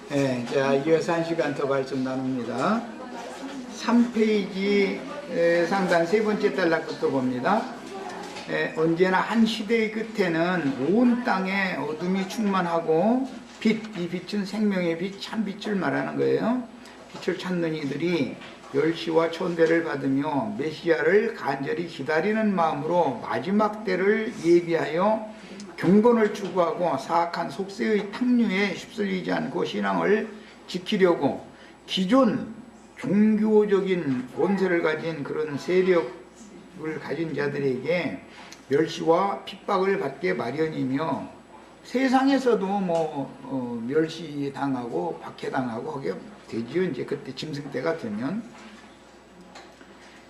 네, 자, 이어서 1시간 더 말씀 나눕니다. 3페이지 상단 세 번째 단락부터 봅니다. 언제나 한 시대의 끝에는 온 땅에 어둠이 충만하고 빛, 이 빛은 생명의 빛, 참빛을 말하는 거예요. 빛을 찾는 이들이 멸시와 천대를 받으며 메시아를 간절히 기다리는 마음으로 마지막 때를 예비하여 경건을 추구하고 사악한 속세의 탕류에 휩쓸리지 않고 신앙을 지키려고 기존 종교적인 본세를 가진 그런 세력을 가진 자들에게 멸시와 핍박을 받게 마련이며 세상에서도 멸시당하고 박해당하고 하게 되지요. 이제 그때 짐승 때가 되면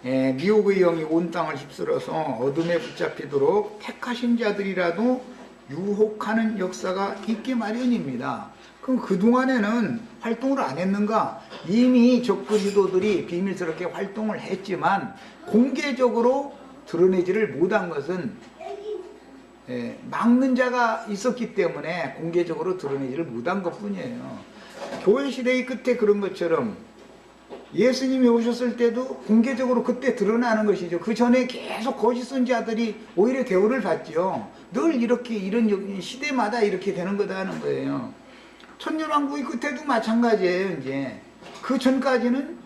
미혹의 영이 온 땅을 휩쓸어서 어둠에 붙잡히도록 택하신 자들이라도 유혹하는 역사가 있기 마련입니다. 그럼 그동안에는 활동을 안 했는가? 이미 적그리스도들이 비밀스럽게 활동을 했지만 공개적으로 드러내지를 못한 것은 막는 자가 있었기 때문에 공개적으로 드러내지를 못한 것뿐이에요. 교회 시대의 끝에 그런 것처럼 예수님이 오셨을 때도 공개적으로 그때 드러나는 것이죠. 그 전에 계속 거짓 선지자들이 오히려 대우를 받죠. 늘 이렇게 이런 시대마다 이렇게 되는 거다 하는 거예요. 천년왕국의 끝에도 마찬가지예요. 이제 그 전까지는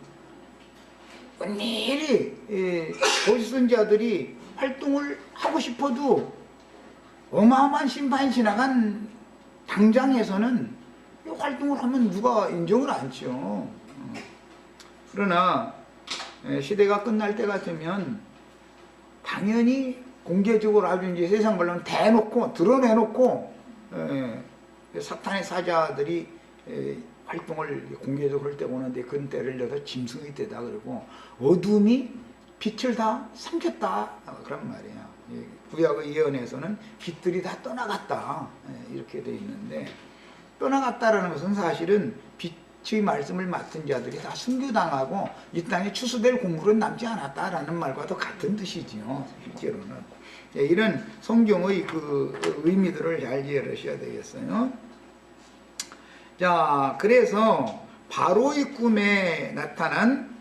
은밀히 거짓 선지자들이 활동을 하고 싶어도 어마어마한 심판이 지나간 당장에서는 활동을 하면 누가 인정을 않죠. 그러나 시대가 끝날 때 같으면 당연히 공개적으로 아주 이제 세상 말로는 대놓고 드러내놓고 사탄의 사자들이 활동을 공개적으로 할 때 오는데 그 때를 내가 짐승의 때다 그러고 어둠이 빛을 다 삼켰다 그런 말이에요. 구약의 예언에서는 빛들이 다 떠나갔다 이렇게 돼 있는데 떠나갔다라는 것은 사실은 빛의 말씀을 맡은 자들이 다 순교당하고 이 땅에 추수될 곡물은 남지 않았다라는 말과도 같은 뜻이지요. 실제로는 이런 성경의 그 의미들을 잘 이해를 하셔야 되겠어요. 자, 그래서 바로의 꿈에 나타난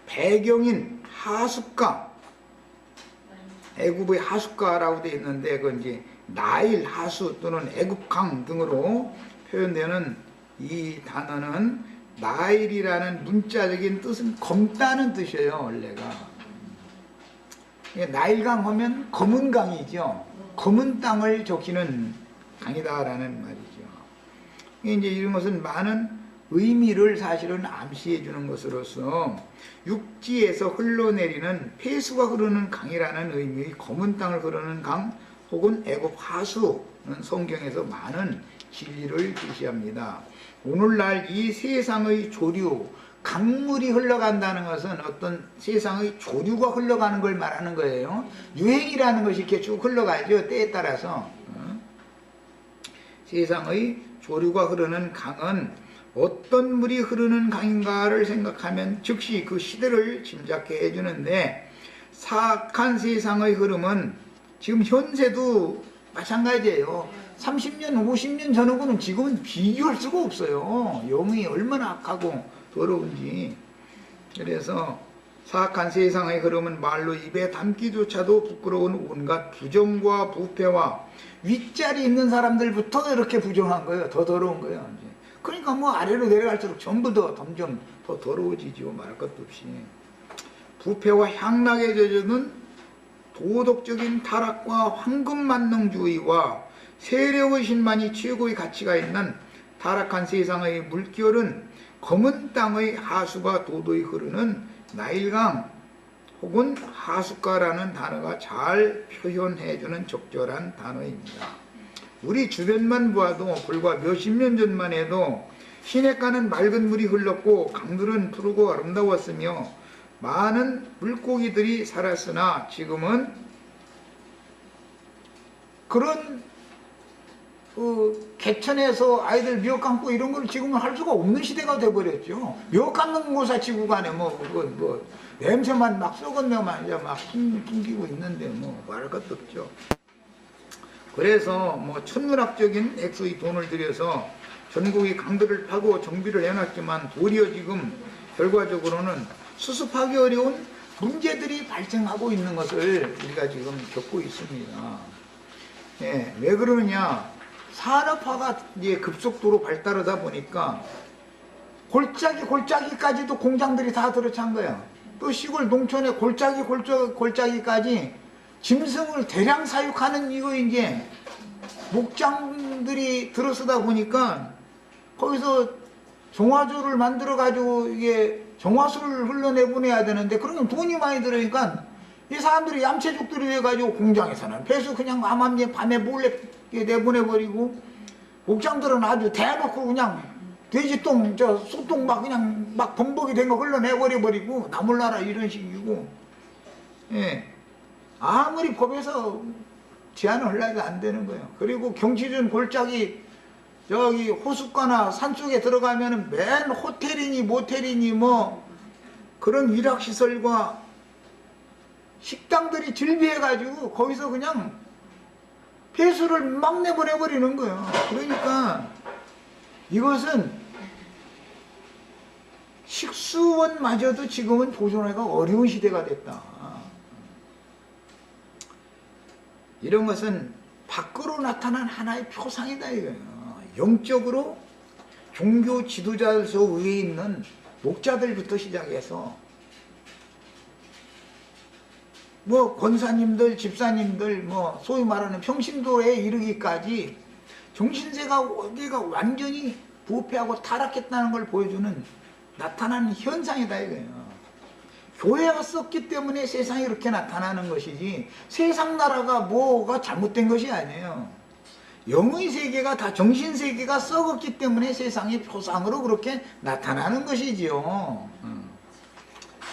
배경인 하숫가, 애굽의 하숫가라고 되어 있는데 그건 이제 나일 하수 또는 애굽강 등으로 표현되는 이 단어는 나일이라는 문자적인 뜻은 검다는 뜻이에요. 원래가 나일강 하면 검은 강이죠. 검은 땅을 적시는 강이다라는 말이죠. 이제 이런 것은 많은 의미를 사실은 암시해 주는 것으로서 육지에서 흘러내리는 폐수가 흐르는 강이라는 의미의 검은 땅을 흐르는 강 혹은 애굽 하수는 성경에서 많은 진리를 제시합니다. 오늘날 이 세상의 조류, 강물이 흘러간다는 것은 어떤 세상의 조류가 흘러가는 걸 말하는 거예요. 유행이라는 것이 이렇게 쭉 흘러가죠. 때에 따라서. 세상의 조류가 흐르는 강은 어떤 물이 흐르는 강인가를 생각하면 즉시 그 시대를 짐작해 해주는데 사악한 세상의 흐름은 지금 현세도 마찬가지예요. 30년, 50년 전하고는 지금은 비교할 수가 없어요. 영이 얼마나 악하고 더러운지. 그래서 사악한 세상의 흐름은 말로 입에 담기조차도 부끄러운 온갖 부정과 부패와 윗자리 있는 사람들부터 이렇게 부정한 거예요. 더 더러운 거예요. 이제. 그러니까 아래로 내려갈수록 전부 더 점점 더 더러워지죠. 말할 것도 없이. 부패와 향락에 젖어든 도덕적인 타락과 황금만능주의와 세력의 신만이 최고의 가치가 있는 타락한 세상의 물결은 검은 땅의 하수가 도도히 흐르는 나일강 혹은 하숫가라는 단어가 잘 표현해주는 적절한 단어입니다. 우리 주변만 보아도 불과 몇십 년 전만 해도 시냇가는 맑은 물이 흘렀고 강들은 푸르고 아름다웠으며 많은 물고기들이 살았으나 지금은 그런 개천에서 아이들 미역 감고 이런 걸 지금은 할 수가 없는 시대가 돼버렸죠. 미역 감는 모사 치고 가네. 냄새만 막 썩은 데만 이제 막 풍기고 있는데 말할 것도 없죠. 그래서 뭐 천문학적인 액수의 돈을 들여서 전국의 강들을 파고 정비를 해놨지만 도리어 지금 결과적으로는 수습하기 어려운 문제들이 발생하고 있는 것을 우리가 지금 겪고 있습니다. 예, 왜 그러느냐? 산업화가 이제 급속도로 발달하다 보니까 골짜기까지도 공장들이 다 들어찬 거야. 또 시골 농촌의 골짜기까지 짐승을 대량 사육하는 이거 이제 목장들이 들어서다 보니까 거기서 정화조를 만들어 가지고 이게 정화수를 흘러내보내야 되는데 그러면 돈이 많이 들으니까 이 사람들이 얌체족들이 해가지고 공장에서는 배수 그냥 밤에 몰래 내보내버리고 목장들은 아주 대놓고 그냥 돼지똥 소똥 막 그냥 막 범벅이 된 거 흘러내버려버리고 나몰라라 이런 식이고, 예, 아무리 법에서 제한을 하려도 안 되는 거예요. 그리고 경치준 골짜기 저기 호숫가나 산속에 들어가면은 맨 호텔이니 모텔이니 뭐 그런 일학시설과 식당들이 즐비해가지고 거기서 그냥 폐수를 막 내보내버리는 거예요. 그러니까 이것은 식수원마저도 지금은 보존하기가 어려운 시대가 됐다. 이런 것은 밖으로 나타난 하나의 표상이다 이거예요. 영적으로 종교 지도자에서 위에 있는 목자들부터 시작해서 뭐 권사님들, 집사님들, 뭐 소위 말하는 평신도에 이르기까지 정신세가 어디가 완전히 부패하고 타락했다는 걸 보여주는 나타나는 현상이다 이거예요. 교회가 썼기 때문에 세상이 이렇게 나타나는 것이지 세상 나라가 뭐가 잘못된 것이 아니에요. 영의 세계가 다 정신세계가 썩었기 때문에 세상이 표상으로 그렇게 나타나는 것이지요.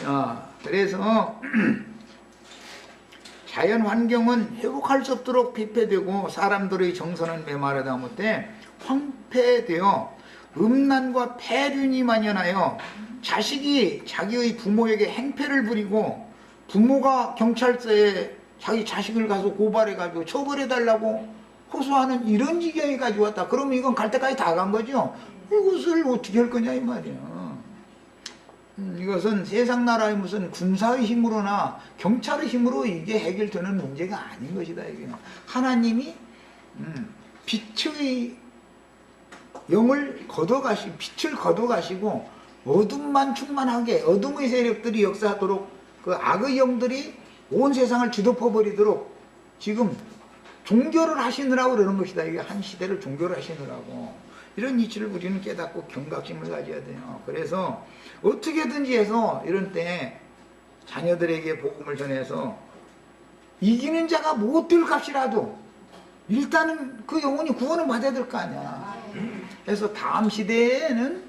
자, 그래서 자연 환경은 회복할 수 없도록 피폐되고 사람들의 정서는 메마르다 못해 황폐되어 음란과 폐륜이 만연하여 자식이 자기의 부모에게 행패를 부리고 부모가 경찰서에 자기 자식을 가서 고발해가지고 처벌해달라고 호소하는 이런 지경에까지 왔다. 그러면 이건 갈 때까지 다 간 거죠. 이것을 어떻게 할 거냐 이 말이야. 이것은 세상 나라의 무슨 군사의 힘으로나 경찰의 힘으로 이게 해결되는 문제가 아닌 것이다. 이게 하나님이 빛의 영을 빛을 걷어가시고 어둠만 충만하게 어둠의 세력들이 역사하도록 그 악의 영들이 온 세상을 뒤덮어버리도록 지금 종교를 하시느라고 그러는 것이다. 이게 한 시대를 종교를 하시느라고. 이런 이치를 우리는 깨닫고 경각심을 가져야 돼요. 그래서 어떻게든지 해서 이런 때 자녀들에게 복음을 전해서 이기는 자가 못 될 값이라도 일단은 그 영혼이 구원을 받아야 될 거 아니야. 그래서 다음 시대에는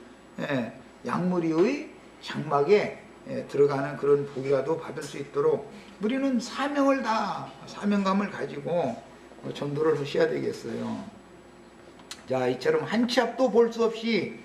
양무리의 장막에 들어가는 그런 복이라도 받을 수 있도록 우리는 사명감을 가지고 전도를 하셔야 되겠어요. 자, 이처럼 한 치 앞도 볼 수 없이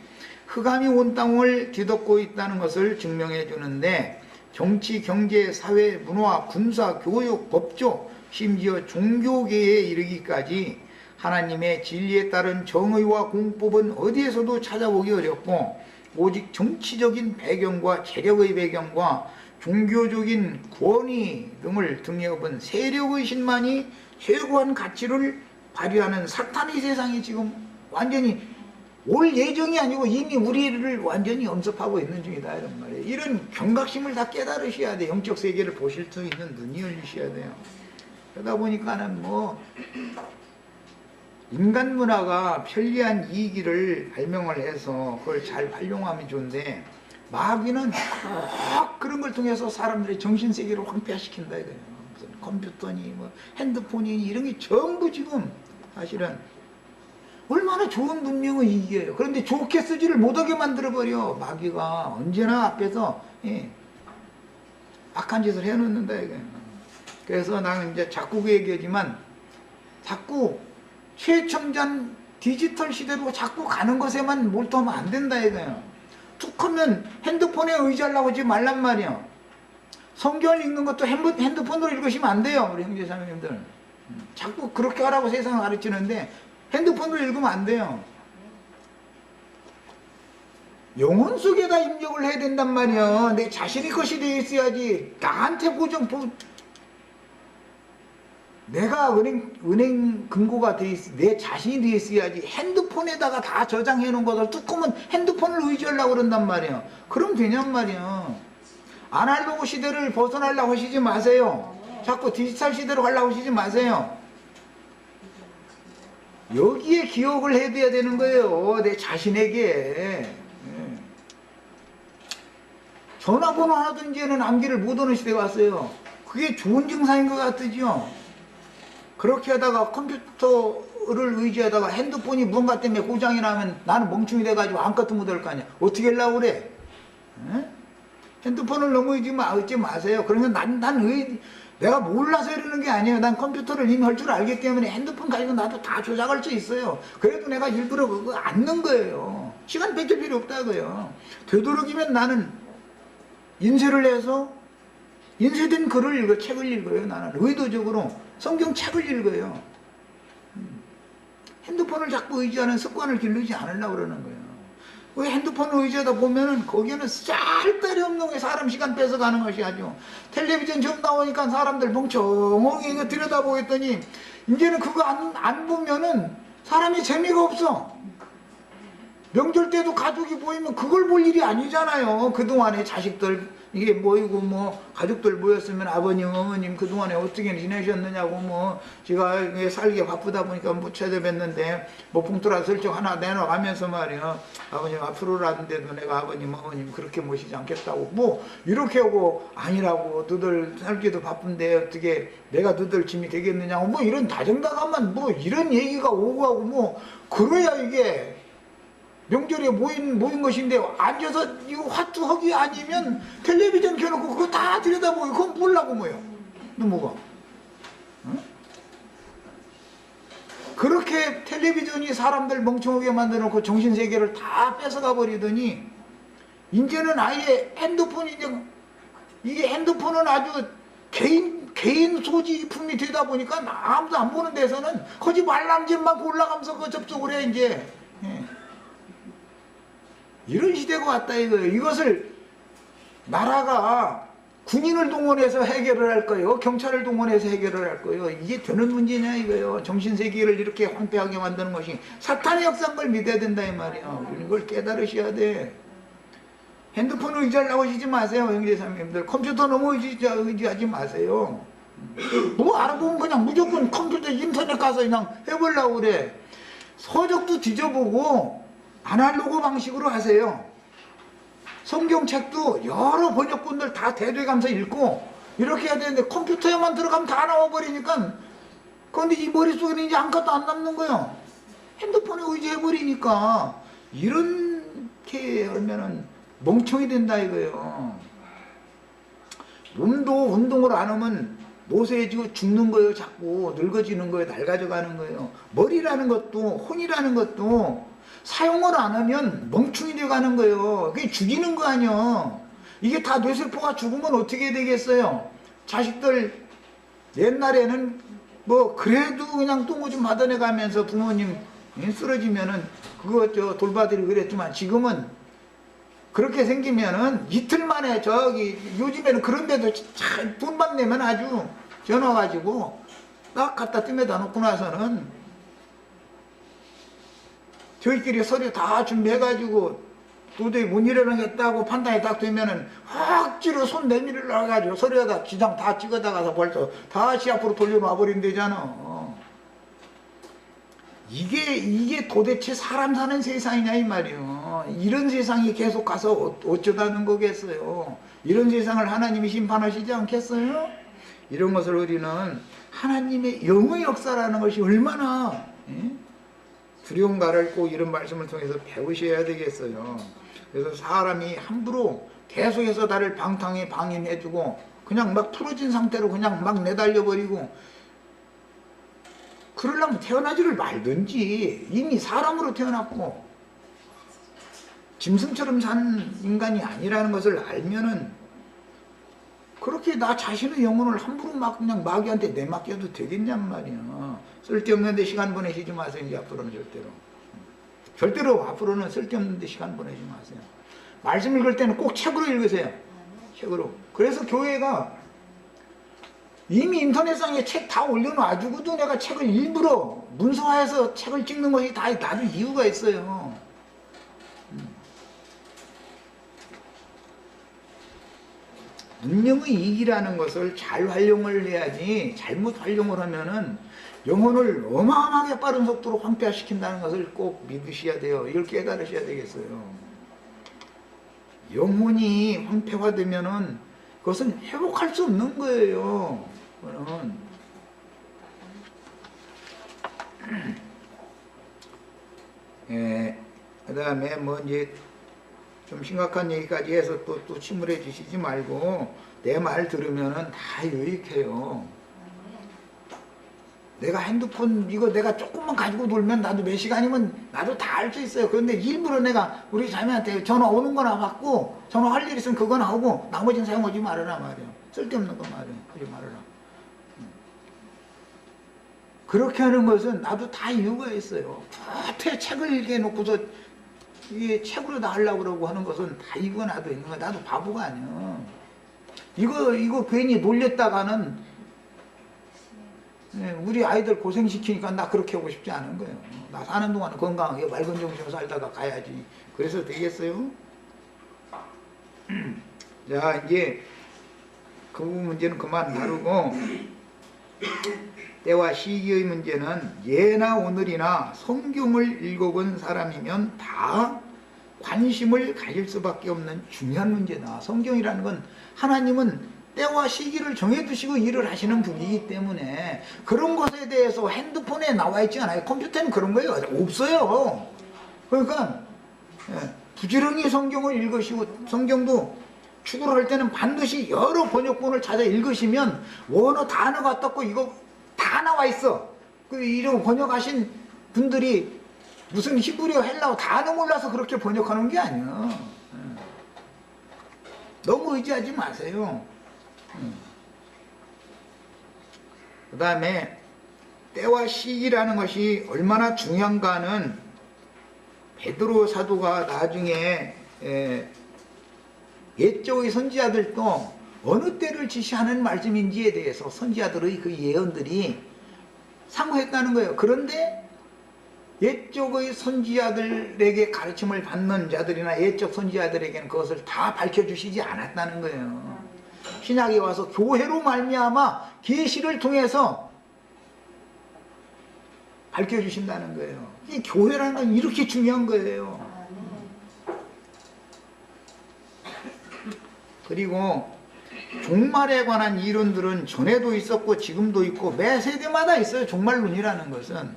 흑암이 온 땅을 뒤덮고 있다는 것을 증명해 주는데 정치, 경제, 사회, 문화, 군사, 교육, 법조, 심지어 종교계에 이르기까지 하나님의 진리에 따른 정의와 공법은 어디에서도 찾아보기 어렵고 오직 정치적인 배경과 재력의 배경과 종교적인 권위 등을 등에 업은 세력의 신만이 최고한 가치를 발휘하는 사탄의 세상이 지금 완전히 올 예정이 아니고 이미 우리를 완전히 엄습하고 있는 중이다 이런 말이에요. 이런 경각심을 다 깨달으셔야 돼요. 영적 세계를 보실 수 있는 눈이 열리셔야 돼요. 그러다 보니까는 뭐 인간 문화가 편리한 이익을 발명을 해서 그걸 잘 활용하면 좋은데 마귀는 꼭 그런 걸 통해서 사람들의 정신세계를 황폐화시킨다 이거예요. 무슨 컴퓨터니 뭐 핸드폰이니 이런 게 전부 지금 사실은 얼마나 좋은 문명의 이익이에요. 그런데 좋게 쓰지를 못하게 만들어버려. 마귀가 언제나 앞에서 악한 짓을 해놓는다 이거예요. 그래서 나는 이제 자꾸 그 얘기하지만 자꾸 최첨단 디지털 시대로 자꾸 가는 것에만 몰두하면 안 된다 이거예요. 툭 하면 핸드폰에 의지하려고 하지 말란 말이야. 성경을 읽는 것도 핸드폰으로 읽으시면 안 돼요. 우리 형제자매님들. 자꾸 그렇게 하라고 세상을 가르치는데 핸드폰을 읽으면 안 돼요. 영혼 속에다 입력을 해야 된단 말이야. 내 자신이 것이 되어 있어야지. 나한테 내가 은행 금고가 돼 있어. 내 자신이 되어 있어야지. 핸드폰에다가 다 저장해 놓은 것을 뚜껑은 핸드폰을 의지하려고 그런단 말이야. 그럼 되냔 말이야. 아날로그 시대를 벗어나려고 하시지 마세요. 자꾸 디지털 시대로 가려고 하시지 마세요. 여기에 기억을 해둬야 되는 거예요. 내 자신에게. 전화번호 하나도 이제는 암기를 못하는 시대가 왔어요. 그게 좋은 증상인 것 같으죠. 그렇게 하다가 컴퓨터를 의지하다가 핸드폰이 뭔가 때문에 고장이 나면 나는 멍충이 돼가지고 아무것도 못할 거 아니야. 어떻게 하려고 그래? 핸드폰을 너무 의지 마세요. 그러면 내가 몰라서 이러는 게 아니에요. 난 컴퓨터를 이미 할 줄 알기 때문에 핸드폰 가지고 나도 다 조작할 수 있어요. 그래도 내가 일부러 그거 안 넣은 거예요. 시간 뺏길 필요 없다고요. 되도록이면 나는 인쇄를 해서 인쇄된 글을 읽어, 책을 읽어요. 나는 의도적으로 성경책을 읽어요. 핸드폰을 자꾸 의지하는 습관을 기르지 않으려고 그러는 거예요. 왜 핸드폰을 의지하다 보면은 거기에는 짤데리 없는 게 사람 시간 뺏어가는 것이 아주. 텔레비전 처음 나오니까 사람들 멍청하게 이거 들여다보겠더니 이제는 그거 안 보면은 사람이 재미가 없어. 명절 때도 가족이 모이면 그걸 볼 일이 아니잖아요. 그동안에 자식들 이게 모이고 뭐 가족들 모였으면 아버님 어머님 그동안에 어떻게 지내셨느냐고 제가 살기 바쁘다 보니까 못 찾아뵀는데 봉투라 설정 하나 내놔가면서 말이야. 아버님 앞으로라는데도 내가 아버님 어머님 그렇게 모시지 않겠다고 이렇게 하고 아니라고 너들 살기도 바쁜데 어떻게 내가 너들 짐이 되겠느냐고 이런 다정다감한 이런 얘기가 오고 하고 그래야 이게 명절에 모인 것인데 앉아서 이거 화투하기 아니면 텔레비전 켜놓고 그거 다 들여다보고 그건 뭐라고 뭐요? 뭐가? 응? 그렇게 텔레비전이 사람들 멍청하게 만들어놓고 정신세계를 다 뺏어가 버리더니 이제는 아예 이게 핸드폰은 아주 개인 소지품이 되다 보니까 아무도 안 보는 데서는 거지 말람짓만 올라가면서 그 접속을 해 이제. 이런 시대가 왔다 이거예요. 이것을 나라가 군인을 동원해서 해결을 할 거예요. 경찰을 동원해서 해결을 할 거예요. 이게 되는 문제냐 이거예요. 정신세계를 이렇게 황폐하게 만드는 것이 사탄의 역사인 걸 믿어야 된다 이 말이에요. 이걸 깨달으셔야 돼. 핸드폰을 의지하려고 하시지 마세요. 형제자매님들. 컴퓨터 너무 의지하지 마세요. 알아보면 그냥 무조건 컴퓨터 인터넷 가서 그냥 해보려고 그래. 서적도 뒤져보고 아날로그 방식으로 하세요. 성경책도 여러 번역본들 다 대두해가면서 읽고 이렇게 해야 되는데 컴퓨터에만 들어가면 다 나와버리니까 그런데 이 머릿속에는 이제 아무것도 안 남는 거예요. 핸드폰에 의지해버리니까 이렇게 하면은 멍청이 된다 이거예요. 몸도 운동을 안 하면 노쇠해지고 죽는 거예요. 자꾸 늙어지는 거예요. 낡아져가는 거예요. 머리라는 것도 혼이라는 것도 사용을 안 하면 멍충이 돼가는 거예요. 그게 죽이는 거 아니야. 이게 다 뇌세포가 죽으면 어떻게 되겠어요? 자식들 옛날에는 그래도 그냥 똥오 좀 받아내가면서 부모님 쓰러지면은 그거 돌봐드리고 그랬지만 지금은 그렇게 생기면은 이틀 만에 요즘에는 그런데도 돈만 내면 아주 전화 가지고 딱 갖다 뜸에다 놓고 나서는 저희끼리 서류 다 준비해가지고 도저히 못 일어나겠다고 판단이 딱 되면은 확지로 손 내밀으려 가지고 서류에다 지장 다 찍어다가서 벌써 다시 앞으로 돌려놔 버린대잖아. 이게 도대체 사람 사는 세상이냐 이 말이요. 이런 세상이 계속 가서 어쩌다는 거겠어요. 이런 세상을 하나님이 심판하시지 않겠어요? 이런 것을 우리는 하나님의 영의 역사라는 것이 얼마나 두려운가를 꼭 이런 말씀을 통해서 배우셔야 되겠어요. 그래서 사람이 함부로 계속해서 나를 방인해주고 그냥 막 풀어진 상태로 그냥 막 내달려버리고 그러려면 태어나지를 말든지 이미 사람으로 태어났고 짐승처럼 산 인간이 아니라는 것을 알면은 그렇게 나 자신의 영혼을 함부로 막 그냥 마귀한테 내맡겨도 되겠냔 말이야. 쓸데없는데 시간 보내시지 마세요. 이제 앞으로는 절대로 앞으로는 쓸데없는데 시간 보내지 마세요. 말씀 읽을 때는 꼭 책으로 읽으세요. 책으로. 그래서 교회가 이미 인터넷상에 책 다 올려놔주고도 내가 책을 일부러 문서화해서 책을 찍는 것이 다 나도 이유가 있어요. 문명의 이익이라는 것을 잘 활용을 해야지, 잘못 활용을 하면은 영혼을 어마어마하게 빠른 속도로 황폐화시킨다는 것을 꼭 믿으셔야 돼요. 이걸 깨달으셔야 되겠어요. 영혼이 황폐화되면은 그것은 회복할 수 없는 거예요. 그 다음에 뭐 이제 좀 심각한 얘기까지 해서 또 침울해 주시지 말고 내 말 들으면은 다 유익해요. 내가 핸드폰 이거 내가 조금만 가지고 놀면 나도 몇 시간이면 나도 다 알 수 있어요. 그런데 일부러 내가 우리 자매한테 전화 오는 거나 받고 전화할 일 있으면 그거나 하고 나머지는 사용하지 말아라 말이에요. 쓸데없는 거 말이에요. 하지 말아라. 그렇게 하는 것은 나도 다 이유가 있어요. 푸테 책을 읽게 놓고서 이게 책으로 다 하려고 그러고 하는 것은 다 이유가 나도 있는 거야. 나도 바보가 아니야. 이거 괜히 놀렸다가는 우리 아이들 고생시키니까 나 그렇게 하고 싶지 않은 거예요. 나 사는 동안 건강하게 맑은 정신으로 살다가 가야지. 그래서 되겠어요? 자, 이제 그 문제는 그만 다루고 때와 시기의 문제는 예나 오늘이나 성경을 읽어본 사람이면 다 관심을 가질 수밖에 없는 중요한 문제다. 성경이라는 건 하나님은 때와 시기를 정해두시고 일을 하시는 분이기 때문에 그런 것에 대해서 핸드폰에 나와 있지 않아요. 컴퓨터는 그런 거예요. 없어요. 그러니까 부지런히 성경을 읽으시고, 성경도 축구를 할 때는 반드시 여러 번역본을 찾아 읽으시면 원어 단어가 떴고 이거 다 나와 있어. 이러고 번역하신 분들이 무슨 히브리어 헬라어 단어 몰라서 그렇게 번역하는 게 아니야. 너무 의지하지 마세요. 그 다음에 때와 시기라는 것이 얼마나 중요한가는 베드로 사도가 나중에 옛적의 선지자들도 어느 때를 지시하는 말씀인지에 대해서 선지자들의 그 예언들이 상고했다는 거예요. 그런데 옛적의 선지자들에게 가르침을 받는 자들이나 옛적 선지자들에게는 그것을 다 밝혀주시지 않았다는 거예요. 신약에 와서 교회로 말미암아 계시를 통해서 밝혀주신다는 거예요. 이 교회라는 건 이렇게 중요한 거예요. 그리고 종말에 관한 이론들은 전에도 있었고 지금도 있고 매 세대마다 있어요. 종말론이라는 것은.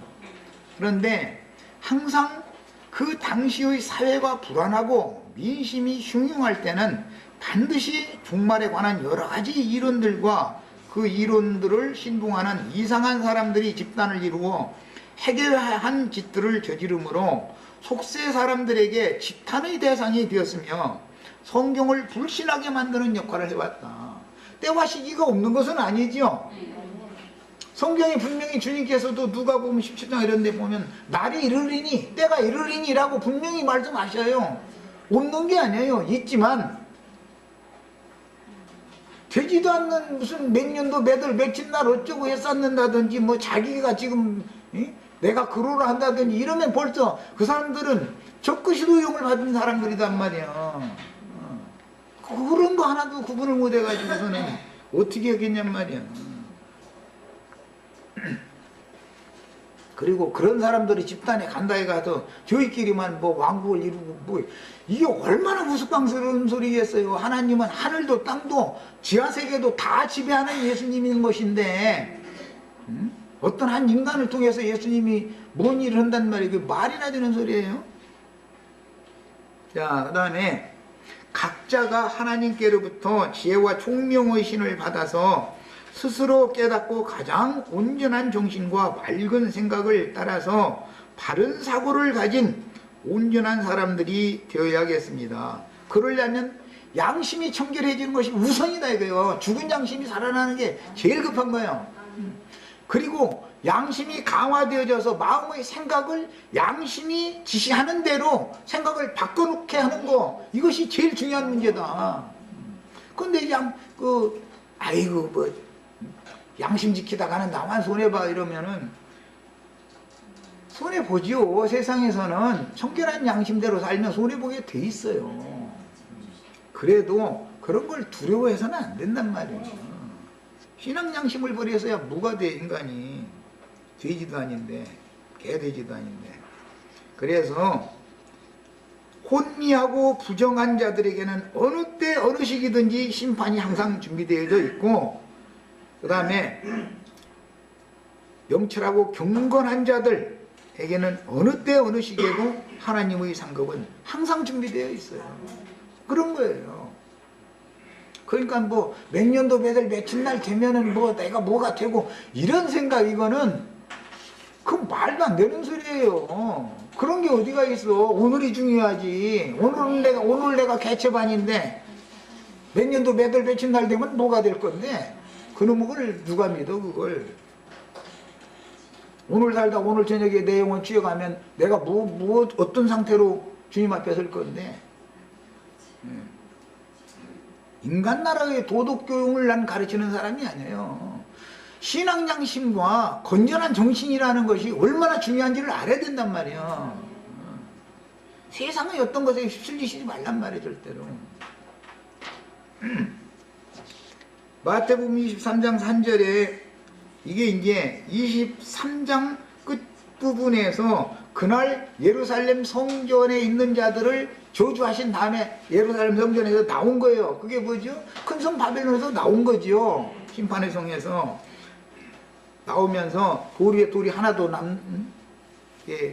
그런데 항상 그 당시의 사회가 불안하고 민심이 흉흉할 때는 반드시 종말에 관한 여러 가지 이론들과 그 이론들을 신봉하는 이상한 사람들이 집단을 이루어 해결한 짓들을 저지름으로 속세 사람들에게 지탄의 대상이 되었으며 성경을 불신하게 만드는 역할을 해왔다. 때와 시기가 없는 것은 아니죠. 성경에 분명히 주님께서도 누가복음 17장 이런 데 보면 날이 이르리니 때가 이르리니 라고 분명히 말씀하셔요. 없는 게 아니에요. 있지만 되지도 않는 무슨 몇 년도 몇월 며칠 날 어쩌고 했었는다든지 뭐 자기가 지금 내가 그로를 한다든지 이러면 벌써 그 사람들은 적그시 도용을 받은 사람들이단 말이야. 그런 거 하나도 구분을 못 해가지고서는 어떻게 하겠냔 말이야. 그리고 그런 사람들이 집단에 간다 해가서 저희끼리만 뭐 왕국을 이루고 뭐 이게 얼마나 우스꽝스러운 소리겠어요. 하나님은 하늘도 땅도 지하세계도 다 지배하는 예수님인 것인데 어떤 한 인간을 통해서 예수님이 뭔 일을 한단 말이에요. 그게 말이나 되는 소리예요. 자, 그 다음에 각자가 하나님께로부터 지혜와 총명의 신을 받아서 스스로 깨닫고 가장 온전한 정신과 맑은 생각을 따라서 바른 사고를 가진 온전한 사람들이 되어야겠습니다. 그러려면 양심이 청결해지는 것이 우선이다 이거예요. 죽은 양심이 살아나는 게 제일 급한 거예요. 그리고 양심이 강화되어져서 마음의 생각을 양심이 지시하는 대로 생각을 바꿔놓게 하는 거, 이것이 제일 중요한 문제다. 근데 아이고 뭐 양심 지키다가는 나만 손해봐 이러면은 손해보지요. 세상에서는 청결한 양심대로 살면 손해보게 돼 있어요. 그래도 그런 걸 두려워해서는 안 된단 말이에요. 신앙 양심을 버려서야 뭐가 돼 인간이. 돼지도 아닌데, 개돼지도 아닌데. 그래서 혼미하고 부정한 자들에게는 어느 때 어느 시기든지 심판이 항상 준비되어 있고, 그 다음에 영철하고 경건한 자들에게는 어느 때 어느 시기에도 하나님의 상급은 항상 준비되어 있어요. 그런 거예요. 그러니까 뭐 몇 년도 며칠 날 되면은 뭐 내가 뭐가 되고 이런 생각, 이거는 그 말도 안 되는 소리예요. 그런 게 어디가 있어. 오늘이 중요하지. 오늘 내가 개체반인데 몇 년도 며칠 날 되면 뭐가 될 건데, 그놈을 누가 믿어 그걸. 오늘 살다 오늘 저녁에 내 영혼 취해가면 내가 어떤 상태로 주님 앞에 설 건데. 인간 나라의 도덕교육을 난 가르치는 사람이 아니에요. 신앙 양심과 건전한 정신이라는 것이 얼마나 중요한지를 알아야 된단 말이에요. 세상의 어떤 것에 휩쓸리시지 말란 말이에요, 절대로. 마태복음 23장 3절에 이게 이제 23장 끝부분에서 그날 예루살렘 성전에 있는 자들을 저주하신 다음에 예루살렘 성전에서 나온 거예요. 그게 뭐죠? 큰 성 바벨론에서 나온 거죠. 심판의 성에서 나오면서 돌 위에 돌이 하나도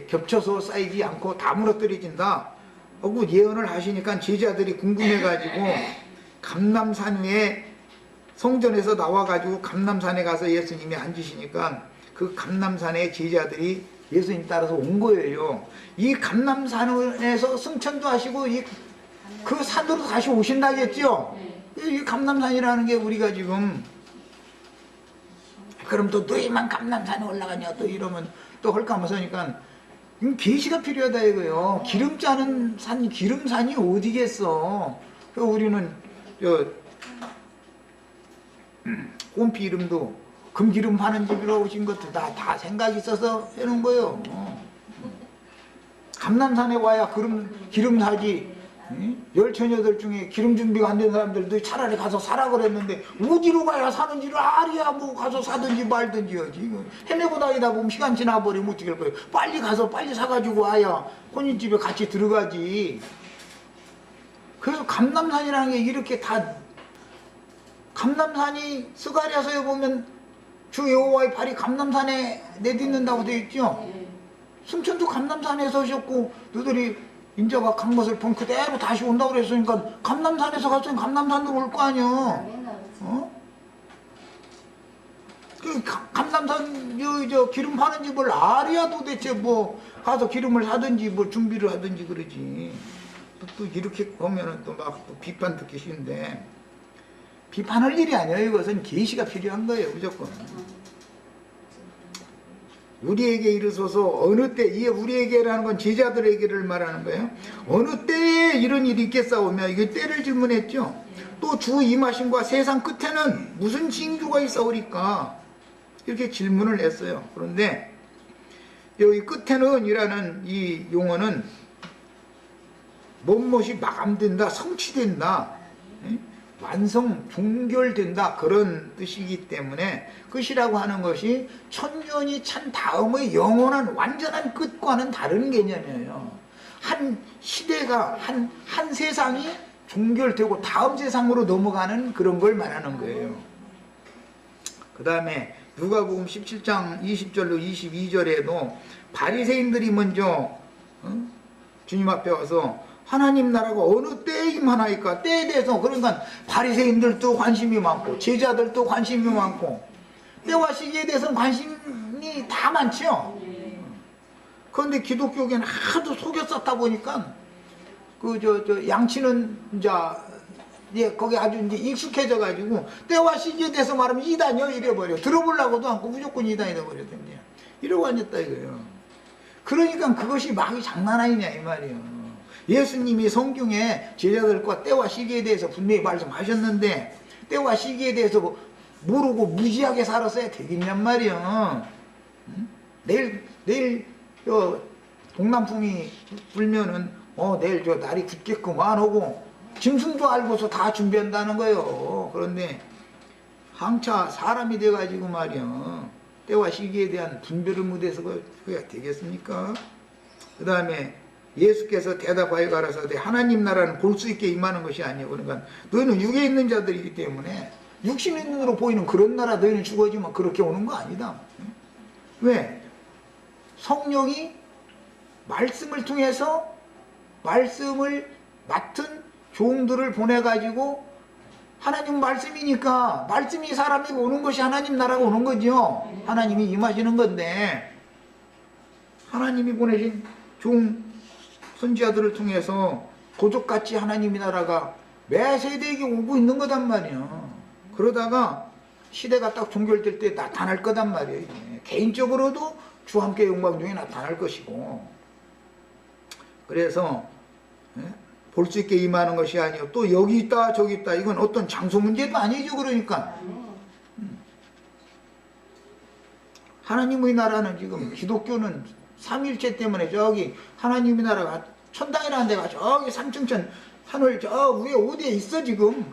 겹쳐서 쌓이지 않고 다 무너뜨려진다 하고 예언을 하시니까 제자들이 궁금해가지고 감람산 위에 성전에서 나와가지고 감람산에 가서 예수님이 앉으시니까 그 감람산에 제자들이 예수님 따라서 온 거예요. 이 감람산에서 승천도 하시고 그 산으로 다시 오신다겠죠. 이 감람산이라는 게 우리가 지금 그럼 또 너희만 감람산에 올라가냐 또 이러면 또 헐까면서니까 계시가 필요하다 이거요. 기름 짜는 산, 기름산이 어디겠어. 우리는 꼼피 이름도 금기름 파는 집으로 오신 것도 다 생각이 있어서 해놓은 거예요. 감람산에 와야 기름 사지. 열처녀들 중에 기름 준비가 안 된 사람들도 차라리 가서 사라 그랬는데 어디로 가야 사는지를 알아야 뭐 가서 사든지 말든지 하지. 헤매고 다니다 보면 시간 지나버리면 어떻게 할 거예요. 빨리 가서 빨리 사가지고 와야 혼인집에 같이 들어가지. 그래서 감람산이라는 게 이렇게 다, 감람산이 스가랴서에 보면 주 여호와의 발이 감람산에 내딛는다고 되어 있죠. 승천도 감람산에 서셨고 너희들이 인자가 간 것을 본 그대로 다시 온다고 그랬으니까 감람산에서 갔으면 감람산으로 올 거 아니야. 그 감람산 기름 파는 집을 알아야 도대체 뭐 가서 기름을 사든지 뭐 준비를 하든지 그러지. 또 이렇게 보면은 또 막 비판 듣기 쉬운데, 비판할 일이 아니에요. 이것은 계시가 필요한 거예요, 무조건. 우리에게 이르소서 어느 때, 이게 우리에게라는 건 제자들에게를 말하는 거예요. 어느 때에 이런 일이 있겠사오며, 이게 때를 질문했죠. 또 주 임하심과 세상 끝에는 무슨 징조가 있사오리까, 이렇게 질문을 했어요. 그런데 여기 끝에는 이라는 이 용어는 무엇이 마감된다, 성취된다, 완성, 종결된다, 그런 뜻이기 때문에 끝이라고 하는 것이 천년이 찬 다음의 영원한 완전한 끝과는 다른 개념이에요. 한 시대가, 한 세상이 종결되고 다음 세상으로 넘어가는 그런 걸 말하는 거예요. 그 다음에 누가복음 17장 20절로 22절에도 바리새인들이 먼저 주님 앞에 와서 하나님 나라가 어느 때에 임하나이까, 때에 대해서, 그러니까 바리새인들도 관심이 많고 제자들도 관심이 많고 때와 시기에 대해서는 관심이 다 많죠. 그런데 기독교계는 하도 속여 썼다 보니까 양치는 자 이제 거기 아주 이제 익숙해져 가지고 때와 시기에 대해서 말하면 이단이요 이래버려. 들어보려고도 않고 무조건 이단이 돼버렸던데 이러고 앉았다 이거예요. 그러니까 그것이 막이 장난 아니냐 이 말이에요. 예수님이 성경에 제자들과 때와 시기에 대해서 분명히 말씀하셨는데 때와 시기에 대해서 모르고 무지하게 살았어야 되겠냔 말이에요. 내일 동남풍이 불면은 내일 저 날이 굳겠구만 하고 짐승도 알고서 다 준비한다는 거예요. 그런데 항차 사람이 돼가지고 말이야 때와 시기에 대한 분별을 못해서 그게 되겠습니까? 그 다음에 예수께서 대답하여 가라사대 하나님 나라는 볼 수 있게 임하는 것이 아니에요. 그러니까 너희는 육에 있는 자들이기 때문에 육신의 눈으로 보이는 그런 나라 너희는 죽어지면 그렇게 오는 거 아니다. 왜? 성령이 말씀을 통해서 말씀을 맡은 종들을 보내가지고 하나님 말씀이니까 말씀이 사람에게 오는 것이 하나님 나라가 오는 거죠. 하나님이 임하시는 건데 하나님이 보내신 종 선지자들을 통해서 도적같이 하나님의 나라가 매 세대에게 오고 있는 거단 말이에요. 그러다가 시대가 딱 종결될 때 나타날 거단 말이에요. 개인적으로도 주와 함께 영광 중에 나타날 것이고 그래서 볼 수 있게 임하는 것이 아니요 또 여기 있다 저기 있다 이건 어떤 장소 문제도 아니죠. 그러니까 하나님의 나라는 지금 기독교는 삼일체 때문에 저기 하나님의 나라가 천당이라는 데가 저기 삼층천 하늘 저 위에 어디에 있어 지금.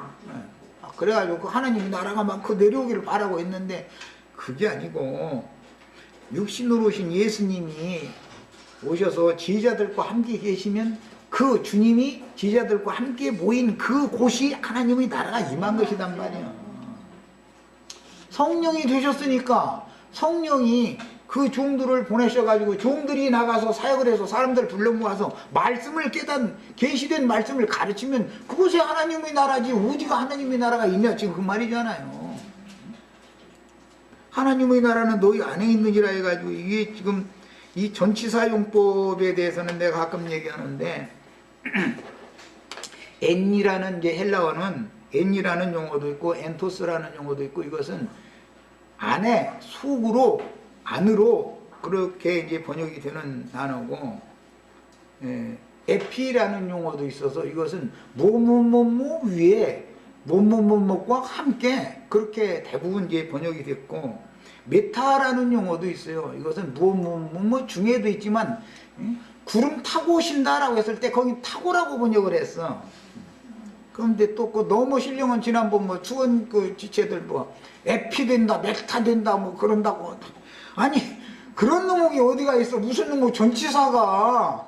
그래가지고 그 하나님의 나라가 막 그 내려오기를 바라고 있는데 그게 아니고 육신으로 오신 예수님이 오셔서 제자들과 함께 계시면 그 주님이 제자들과 함께 모인 그 곳이 하나님의 나라가 임한 것이단 말이야. 성령이 되셨으니까 성령이 그 종들을 보내셔가지고 종들이 나가서 사역을 해서 사람들 불러 모아서 말씀을 계시된 말씀을 가르치면 그것이 하나님의 나라지 어디가 하나님의 나라가 있냐 지금 그 말이잖아요. 하나님의 나라는 너희 안에 있느니라 해가지고 이게 지금 이 전치사용법에 대해서는 내가 가끔 얘기하는데 엔이라는 이제 헬라어는 엔이라는 용어도 있고 엔토스라는 용어도 있고 이것은 안에 속으로 안으로 그렇게 이제 번역이 되는 단어고 에피라는 용어도 있어서 이것은 뭐뭐뭐뭐 위에 뭐뭐뭐뭐과 함께 그렇게 대부분 이제 번역이 됐고 메타라는 용어도 있어요. 이것은 뭐뭐뭐뭐 중에도 있지만 구름 타고 오신다라고 했을 때 거기 타고라고 번역을 했어. 그런데 또 그 너무 신령은 지난번 뭐 추원 그 지체들 뭐 에피 된다 메타 된다 뭐 그런다고 아니 그런 놈이 어디가 있어. 무슨 놈의 전치사가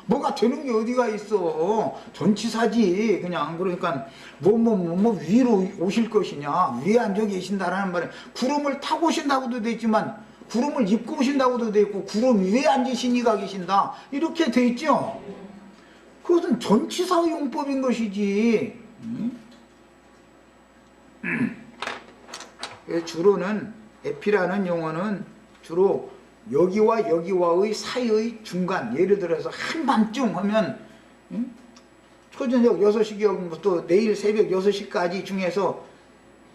뭐가 되는 게 어디가 있어. 전치사지 그냥. 그러니까 뭐 위로 오실 것이냐 위에 앉아 계신다라는 말에 구름을 타고 오신다고도 돼 있지만 구름을 입고 오신다고도 돼 있고 구름 위에 앉으신 이가 계신다 이렇게 돼 있죠. 그것은 전치사 용법인 것이지. 주로는 에피라는 용어는 주로 여기와 여기와의 사이의 중간, 예를 들어서 한밤중 하면 초저녁 6시경부터 내일 새벽 6시까지 중에서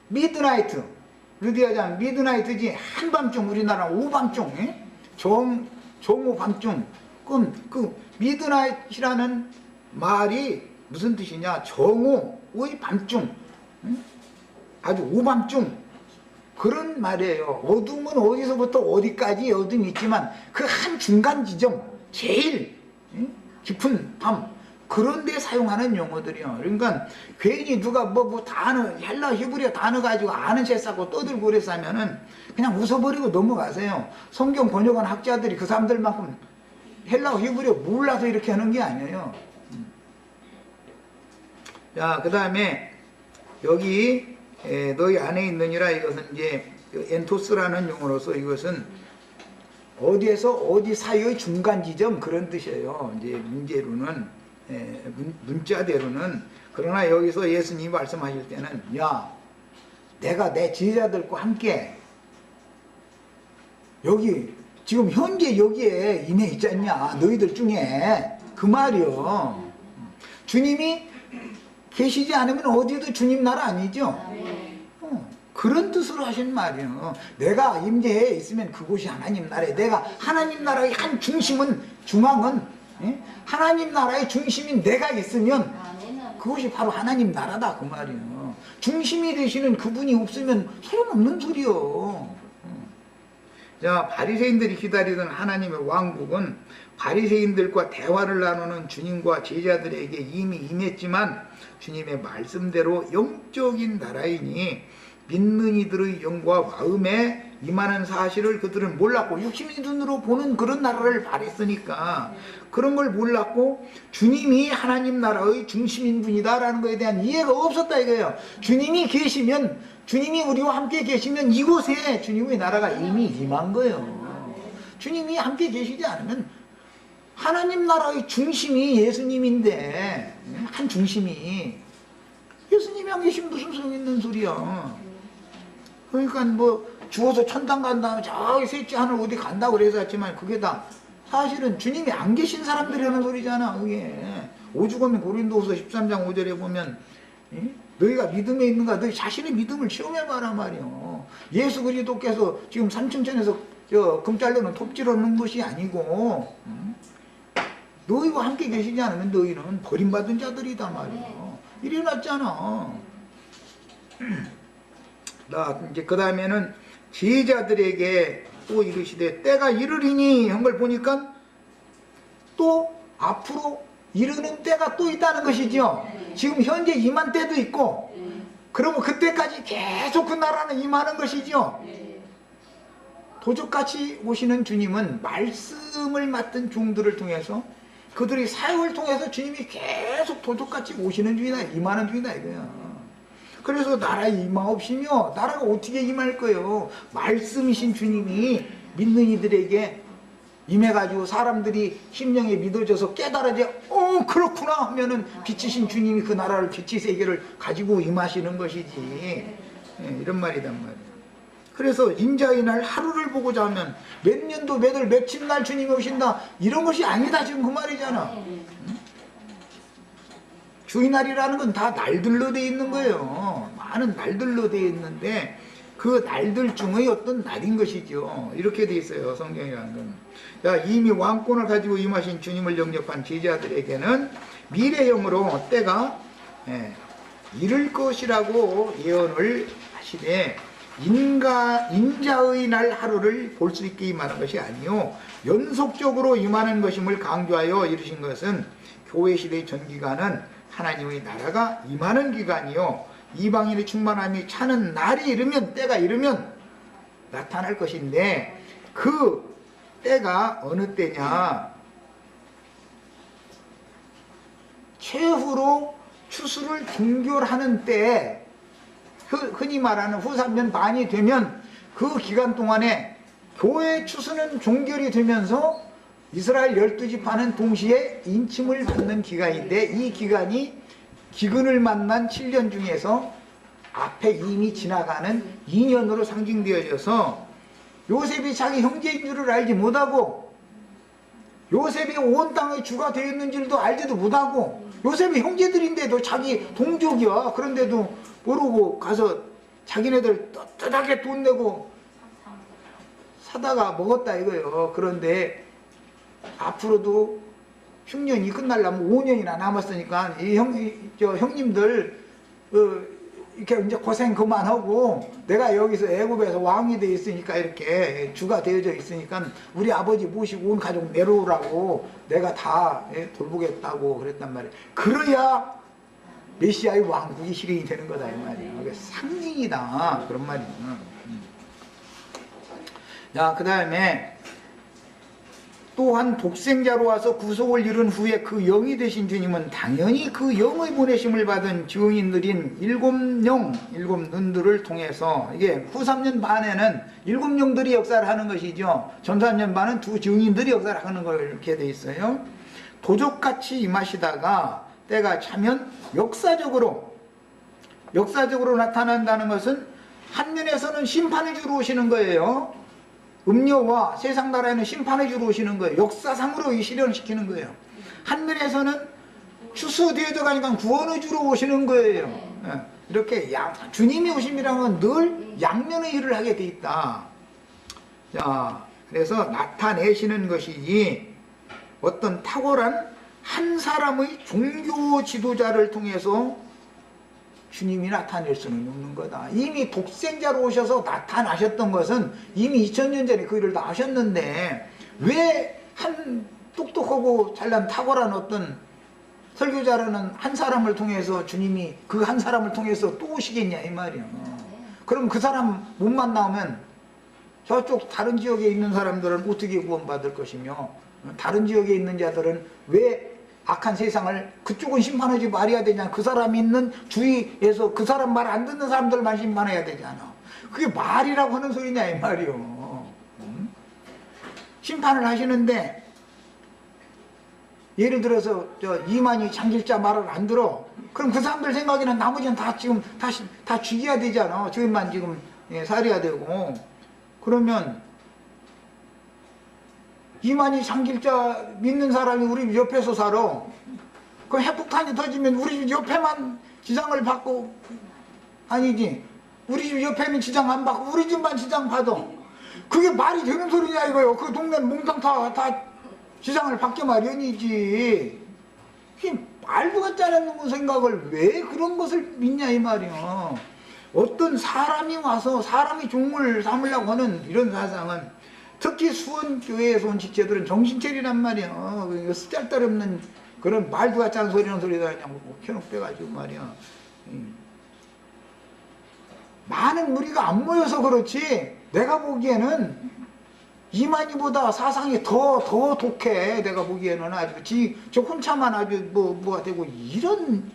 미드나이트, 루디아장 미드나이트지 한밤중, 우리나라 오밤중, 정오 밤중. 그럼 그 미드나이트라는 말이 무슨 뜻이냐? 정오의 밤중, 아주 오밤중 그런 말이에요. 어둠은 어디서부터 어디까지 어둠이 있지만 그 한 중간 지점, 제일 깊은 밤 그런 데 사용하는 용어들이요. 그러니까 괜히 누가 뭐 단어 헬라 히브리어 단어 가지고 아는 새 싸고 떠들고 그래서 하면은 그냥 웃어버리고 넘어가세요. 성경 번역한 학자들이 그 사람들만큼 헬라 히브리어 몰라서 이렇게 하는 게 아니에요. 자, 그 다음에 여기 너희 안에 있느니라 이것은 이제 엔토스라는 용어로서 이것은 어디에서 어디 사이의 중간 지점 그런 뜻이에요. 이제 문제로는 문자대로는. 그러나 여기서 예수님이 말씀하실 때는 야 내가 내 제자들과 함께 여기 지금 현재 여기에 임해 있지 않냐 너희들 중에 그 말이요. 주님이 계시지 않으면 어디도 주님 나라 아니죠? 그런 뜻으로 하신 말이에요. 내가 임재해 있으면 그곳이 하나님 나라에, 내가 하나님 나라의 한 중심은, 중앙은, 예? 하나님 나라의 중심인 내가 있으면 그것이 바로 하나님 나라다 그 말이에요. 중심이 되시는 그분이 없으면 소용없는 소리요. 자, 바리새인들이 기다리던 하나님의 왕국은 바리새인들과 대화를 나누는 주님과 제자들에게 이미 임했지만 주님의 말씀대로 영적인 나라이니 믿는 이들의 영과 마음에 임하는 사실을 그들은 몰랐고, 육신의 눈으로 보는 그런 나라를 바랬으니까 그런 걸 몰랐고, 주님이 하나님 나라의 중심인 분이다라는 것에 대한 이해가 없었다 이거예요. 주님이 계시면, 주님이 우리와 함께 계시면 이곳에 주님의 나라가 이미 임한 거예요. 주님이 함께 계시지 않으면, 하나님 나라의 중심이 예수님인데, 한 중심이 예수님이 안 계시면 무슨 소용 있는 소리야. 그러니까 뭐 죽어서 천당 간다면 저기 셋째 하늘 어디 간다고 그래서 했지만, 그게 다 사실은 주님이 안 계신 사람들이 하는 소리잖아. 그게 오죽하면 고린도후서 13장 5절에 보면, 너희가 믿음에 있는가, 너희 자신의 믿음을 시험해봐라 말이요. 예수 그리스도께서 지금 삼층천에서 금 잘려는 톱질을 하는 것이 아니고, 너희와 함께 계시지 않으면 너희는 버림받은 자들이다 말이요. 이래놨잖아. 이제 그 다음에는 제자들에게 또 이르시되 때가 이르리니 한 걸 보니까 또 앞으로 이르는 때가 또 있다는 것이죠. 지금 현재 임한 때도 있고, 그러면 그때까지 계속 그 나라는 임하는 것이죠. 도적같이 오시는 주님은 말씀을 맡은 종들을 통해서, 그들의 사역을 통해서 주님이 계속 도적같이 오시는 중이다, 임하는 중이다 이거야. 그래서 나라에 임하옵시며, 나라가 어떻게 임할 거예요? 말씀이신 주님이 믿는 이들에게 임해가지고 사람들이 심령에 믿어져서 깨달아져, 그렇구나 하면은 빛이신 주님이 그 나라를, 빛의 세계를 가지고 임하시는 것이지. 이런 말이단 말이에요. 그래서 인자의 날 하루를 보고자 하면 몇 년도 몇 월 며칠 날 주님이 오신다, 이런 것이 아니다 지금 그 말이잖아. 주의 날이라는 건 다 날들로 되어 있는 거예요. 많은 날들로 되어 있는데 그 날들 중의 어떤 날인 것이죠. 이렇게 되어 있어요, 성경이라는 건. 자, 이미 왕권을 가지고 임하신 주님을 영접한 제자들에게는 미래형으로 때가 이를 것이라고 예언을 하시되, 인자의 날 하루를 볼 수 있게 임하는 것이 아니요 연속적으로 임하는 것임을 강조하여 이르신 것은, 교회 시대의 전 기간은 하나님의 나라가 임하는 기간이요 이방인의 충만함이 차는 날이 이르면, 때가 이르면 나타날 것인데, 그 때가 어느 때냐, 최후로 추수를 종결하는 때, 흔히 말하는 후 3년 반이 되면 그 기간 동안에 교회 추수는 종결이 되면서 이스라엘 12지파는 동시에 인침을 받는 기간인데, 이 기간이 기근을 만난 7년 중에서 앞에 이미 지나가는 2년으로 상징되어져서, 요셉이 자기 형제인 줄을 알지 못하고, 요셉이 온 땅의 주가 되었는 줄도 알지도 못하고, 요셉이 형제들인데도 자기 동족이야. 그런데도 모르고 가서 자기네들 떳떳하게 돈 내고 사다가 먹었다 이거예요. 그런데 앞으로도 흉년이 끝나려면 5년이나 남았으니까 이 형님들 이렇게 이제 고생 그만하고, 내가 여기서 애굽에서 왕이 되어 있으니까, 이렇게 주가 되어져 있으니까 우리 아버지 모시고 온 가족 내려오라고 내가 다 돌보겠다고 그랬단 말이에요. 그래야 메시아의 왕국이 실현이 되는 거다 이 말이에요. 이게 상징이다 그런 말이에요. 자, 그 다음에 또한 독생자로 와서 구속을 이룬 후에 그 영이 되신 주님은 당연히 그 영의 보내심을 받은 증인들인 7 눈들을 통해서, 이게 후 3년 반에는 7 영들이 역사를 하는 것이죠. 전 3년 반은 2 증인들이 역사를 하는 걸 이렇게 돼 있어요. 도적같이 임하시다가 때가 차면 역사적으로 나타난다는 것은, 한 면에서는 심판을 주러 오시는 거예요. 음료와 세상 나라에는 심판을 주러 오시는 거예요. 역사상으로 실현시키는 거예요. 한 면에서는 추수되어져 가니까 구원을 주러 오시는 거예요. 예. 이렇게 주님이 오심이라는 건 늘 양면의 일을 하게 돼 있다. 자, 그래서 나타내시는 것이지 어떤 탁월한 한 사람의 종교 지도자를 통해서 주님이 나타낼 수는 없는 거다. 이미 독생자로 오셔서 나타나셨던 것은 이미 2000년 전에 그 일을 다 하셨는데 왜 한 똑똑하고 잘난 탁월한 어떤 설교자라는 한 사람을 통해서 주님이 그 한 사람을 통해서 또 오시겠냐 이 말이야. 그럼 그 사람 못 만나면 저쪽 다른 지역에 있는 사람들은 어떻게 구원받을 것이며 다른 지역에 있는 자들은 왜 악한 세상을 그쪽은 심판하지 말아야 되냐. 그 사람이 있는 주위에서 그 사람 말 안 듣는 사람들만 심판해야 되잖아. 그게 말이라고 하는 소리냐 이 말이요. 심판을 하시는데 예를 들어서 저 이만희 장길자 말을 안 들어. 그럼 그 사람들 생각에는 나머지는 다 지금 다 죽여야 되잖아. 저희만 지금 살아야 되고. 그러면 이만희 장길자 믿는 사람이 우리 옆에서 살아. 그 핵폭탄이 터지면 우리 집 옆에만 지장을 받고 아니지. 우리 집 옆에는 지장 안 받고 우리 집만 지장 받아. 그게 말이 되는 소리냐 이거요. 그 동네는 몽땅 다 지장을 받게 마련이지. 말도 같지 않은 생각을 왜 그런 것을 믿냐 이 말이야. 어떤 사람이 와서 사람이 종을 삼으려고 하는 이런 사상은 특히 수원교회에서 온 지체들은 정신체리란 말이야. 쓰잘데없는 그런 말도 같지 않은 소리는 소리다 그냥 켜놓대가지고 말이야. 많은 무리가 안 모여서 그렇지 내가 보기에는 이만희보다 사상이 더 독해. 내가 보기에는 아주 저 혼자만 아주 뭐가 되고 이런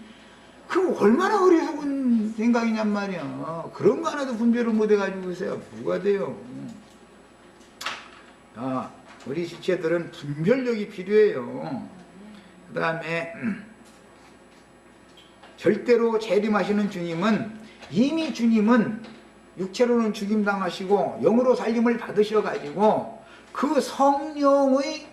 그 얼마나 어리석은 생각이냔 말이야. 그런 거 하나도 분별을 못 해가지고 있어요. 뭐가 돼요. 우리 지체들은 분별력이 필요해요. 그 다음에 절대로 재림하시는 주님은 이미 주님은 육체로는 죽임당하시고 영으로 살림을 받으셔가지고 그 성령의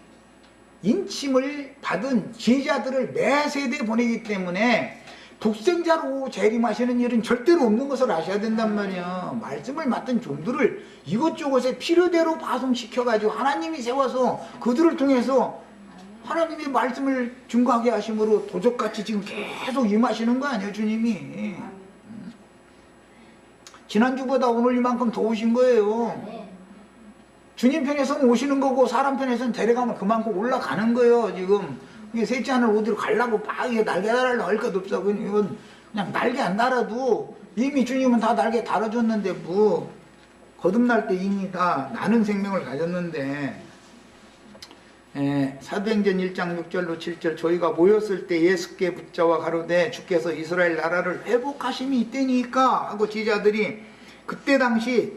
인침을 받은 제자들을 매 세대 보내기 때문에 독생자로 재림하시는 일은 절대로 없는 것을 아셔야 된단 말이야. 말씀을 맡은 종들을 이곳저곳에 필요대로 파송시켜가지고 하나님이 세워서 그들을 통해서 하나님의 말씀을 증거하게 하심으로 도적같이 지금 계속 임하시는 거 아니에요 주님이. 지난주보다 오늘 이만큼 더 오신 거예요. 주님 편에서는 오시는 거고 사람 편에서는 데려가면 그만큼 올라가는 거예요 지금. 이게 셋째 하늘 어디로 가려고 막 날개 달아려 할 것 없어. 이건 그냥 날개 안 달아도 이미 주님은 다 날개 달아줬는데 뭐 거듭날 때 이미 다 나는 생명을 가졌는데. 사도행전 1장 6절로 7절 저희가 모였을 때 예수께 붙잡아 가로되 주께서 이스라엘 나라를 회복하심이 있다니까 하고 제자들이 그때 당시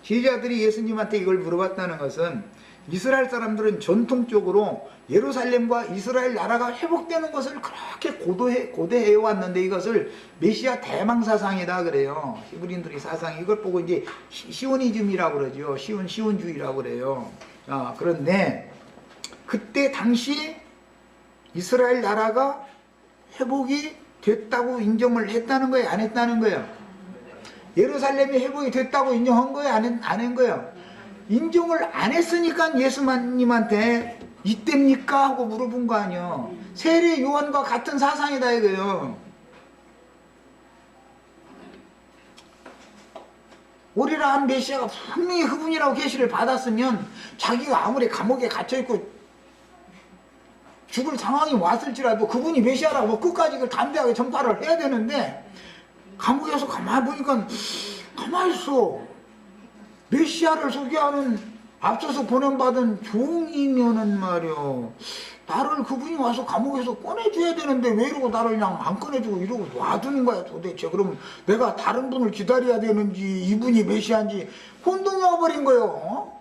제자들이 예수님한테 이걸 물어봤다는 것은 이스라엘 사람들은 전통적으로 예루살렘과 이스라엘 나라가 회복되는 것을 그렇게 고대해 왔는데 이것을 메시아 대망 사상이다 그래요. 히브리인들이 사상 이걸 보고 이제 시오니즘이라고 그러죠. 시온주의라고 그래요. 그런데 그때 당시 이스라엘 나라가 회복이 됐다고 인정을 했다는 거예요? 안 했다는 거예요? 예루살렘이 회복이 됐다고 인정한 거예요? 안 한 거예요? 인정을 안 했으니까 예수님한테 이때입니까? 하고 물어본 거 아니에요. 세례 요한과 같은 사상이다 이거예요. 오리라 한 메시아가 분명히 그분이라고 계시를 받았으면 자기가 아무리 감옥에 갇혀있고 죽을 상황이 왔을지라도 그분이 메시아라고 끝까지 그걸 담대하게 전파를 해야 되는데 감옥에서 가만히 보니까 가만히 있어. 메시아를 소개하는 앞서서 보냄받은 종이면은 말이요 나를 그분이 와서 감옥에서 꺼내줘야 되는데 왜 이러고 나를 그냥 안 꺼내주고 이러고 놔두는 거야 도대체. 그럼 내가 다른 분을 기다려야 되는지 이분이 메시아인지 혼동이 와버린 거예요.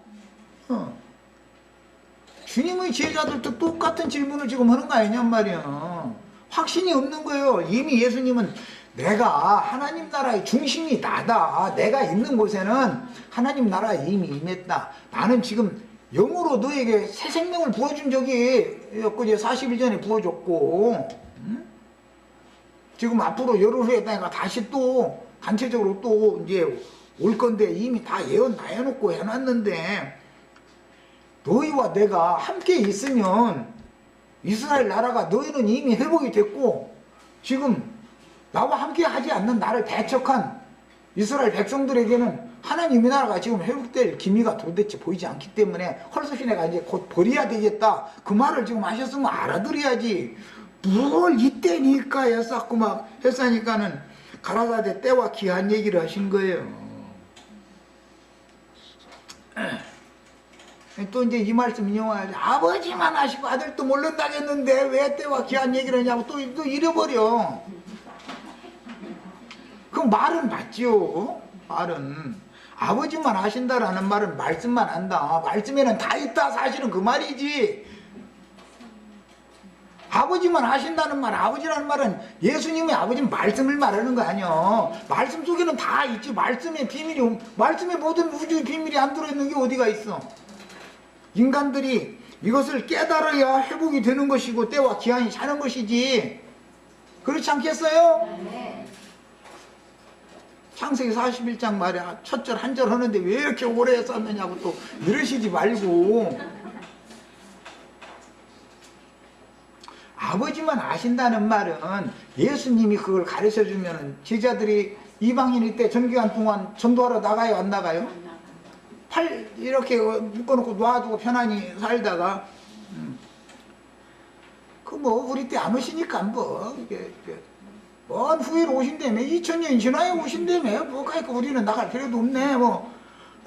주님의 제자들도 똑같은 질문을 지금 하는 거 아니냔 말이야. 확신이 없는 거예요. 이미 예수님은 내가 하나님 나라의 중심이 나다. 내가 있는 곳에는 하나님 나라에 이미 임했다. 나는 지금 영으로 너에게 새 생명을 부어준 적이 엊그제 40일 전에 부어줬고 지금 앞으로 열흘 후에 다니까 다시 또 단체적으로 또 이제 올 건데 이미 다 예언 다 해놓고 해놨는데 너희와 내가 함께 있으면 이스라엘 나라가 너희는 이미 회복이 됐고 지금 나와 함께 하지 않는 나를 배척한 이스라엘 백성들에게는 하나님의 나라가 지금 회복될 기미가 도대체 보이지 않기 때문에 헐소시 내가 이제 곧 버려야 되겠다 그 말을 지금 하셨으면 알아들어야지 뭘 이때니까 했었고 막 했으니까는 가라사대 때와 기한 얘기를 하신 거예요. 또 이제 이 말씀 인용해야지. 아버지만 하시고 아들도 모른다겠는데 왜 때와 기한 얘기를 하냐고 또 잃어버려. 그 말은 맞죠. 말은 아버지만 하신다라는 말은 말씀만 한다. 말씀에는 다 있다 사실은 그 말이지. 아버지만 하신다는 말, 아버지라는 말은 예수님의 아버지는 말씀을 말하는 거 아니야. 말씀 속에는 다 있지. 말씀의 비밀이, 말씀의 모든 우주의 비밀이 안 들어있는 게 어디가 있어. 인간들이 이것을 깨달아야 회복이 되는 것이고 때와 기한이 차는 것이지. 그렇지 않겠어요? 네. 창세기 41장 말에 첫 절 한 절 하는데 왜 이렇게 오래 썼느냐고 또 이러시지 말고 아버지만 아신다는 말은 예수님이 그걸 가르쳐주면 제자들이 이방인일 때 전기간 동안 전도하러 나가요 안 나가요? 팔 이렇게 묶어놓고 놔두고 편안히 살다가 그 뭐 우리 때 안 오시니까 뭐 이게 먼 후회로 오신다며 2000년 지나야 오신다며 뭐 그러니까 우리는 나갈 필요도 없네 뭐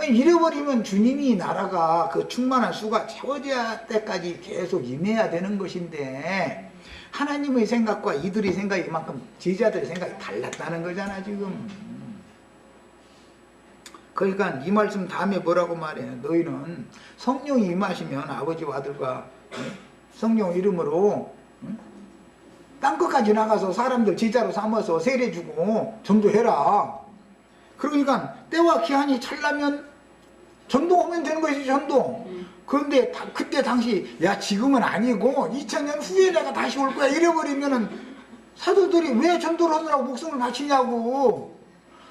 잃어버리면 주님이 나라가 그 충만한 수가 채워질 때까지 계속 임해야 되는 것인데 하나님의 생각과 이들의 생각이 이만큼 제자들의 생각이 달랐다는 거잖아 지금. 그러니까 이 말씀 다음에 뭐라고 말해. 너희는 성령이 임하시면 아버지와 아들과 성령 이름으로 땅끝까지 나가서 사람들 제자로 삼아서 세례주고 전도해라. 그러니까 때와 기한이 찰라면 전도하면 되는 것이지 전도. 그런데 그때 당시 야 지금은 아니고 2000년 후에 내가 다시 올 거야 이래버리면은 사도들이 왜 전도를 하느라고 목숨을 바치냐고.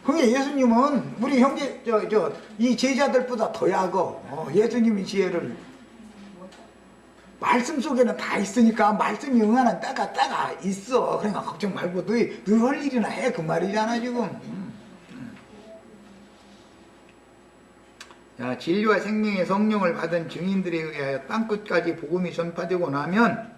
그게 예수님은 우리 형제 이 제자들보다 더 약어. 예수님이 지혜를 말씀 속에는 다 있으니까 말씀이 응하는 때가 있어. 그러니까 걱정 말고 너희 할 일이나 해 그 말이잖아 지금. 자, 진리와 생명의 성령을 받은 증인들에 의하여 땅끝까지 복음이 전파되고 나면